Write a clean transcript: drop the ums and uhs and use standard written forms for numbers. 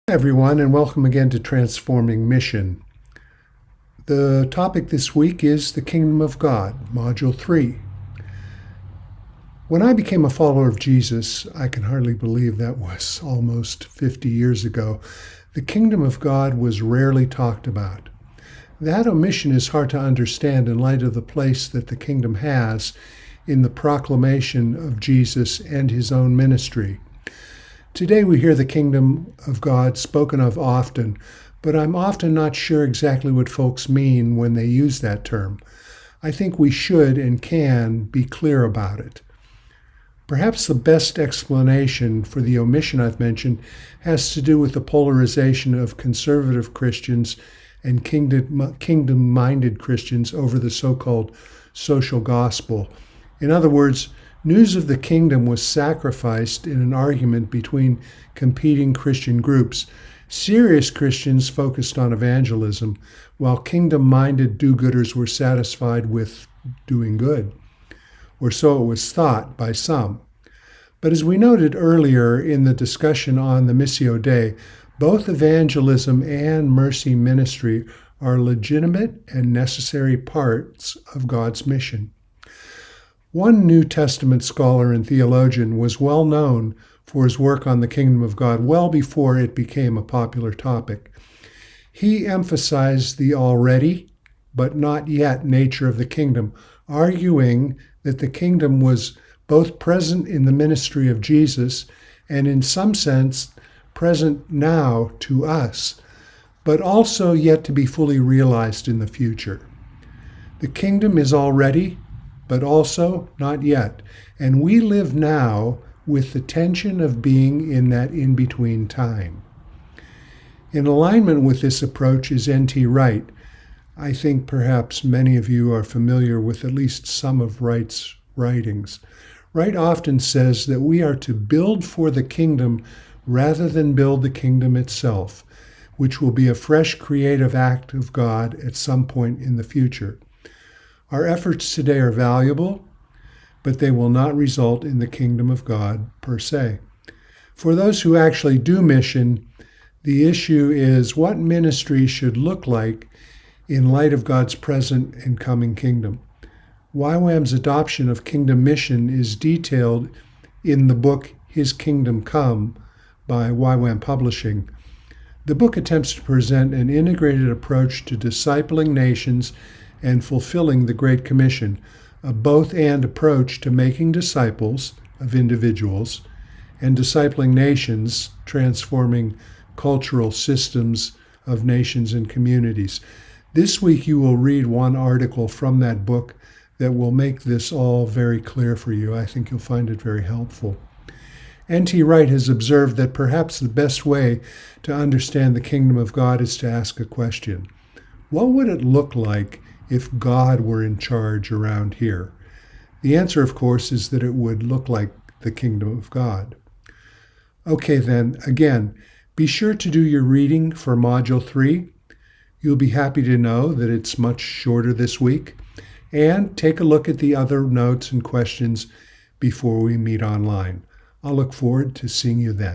Hi everyone, and welcome again to Transforming Mission. The topic this week is the Kingdom of God, Module 3. When I became a follower of Jesus, I can hardly believe that was almost 50 years ago, the Kingdom of God was rarely talked about. That omission is hard to understand in light of the place that the kingdom has in the proclamation of Jesus and his own ministry. Today we hear the kingdom of God spoken of often, but I'm often not sure exactly what folks mean when they use that term. I think we should and can be clear about it. Perhaps the best explanation for the omission I've mentioned has to do with the polarization of conservative Christians and kingdom-minded Christians over the so-called social gospel. In other words, news of the kingdom was sacrificed in an argument between competing Christian groups. Serious Christians focused on evangelism, while kingdom-minded do-gooders were satisfied with doing good, or so it was thought by some. But as we noted earlier in the discussion on the Missio Dei, both evangelism and mercy ministry are legitimate and necessary parts of God's mission. One New Testament scholar and theologian was well known for his work on the kingdom of God well before it became a popular topic. He emphasized the already, but not yet nature of the kingdom, arguing that the kingdom was both present in the ministry of Jesus and in some sense present now to us, but also yet to be fully realized in the future. The kingdom is already, but also not yet. And we live now with the tension of being in that in-between time. In alignment with this approach is N.T. Wright. I think perhaps many of you are familiar with at least some of Wright's writings. Wright often says that we are to build for the kingdom rather than build the kingdom itself, which will be a fresh creative act of God at some point in the future. Our efforts today are valuable, but they will not result in the kingdom of God per se. For those who actually do mission, the issue is what ministry should look like in light of God's present and coming kingdom. YWAM's adoption of kingdom mission is detailed in the book His Kingdom Come by YWAM Publishing. The book attempts to present an integrated approach to discipling nations and fulfilling the Great Commission, a both-and approach to making disciples of individuals and discipling nations, transforming cultural systems of nations and communities. This week you will read one article from that book that will make this all very clear for you. I think you'll find it very helpful. N.T. Wright has observed that perhaps the best way to understand the kingdom of God is to ask a question. What would it look like if God were in charge around here? The answer, of course, is that it would look like the kingdom of God. Okay, then, again, be sure to do your reading for Module 3. You'll be happy to know that it's much shorter this week. And take a look at the other notes and questions before we meet online. I'll look forward to seeing you then.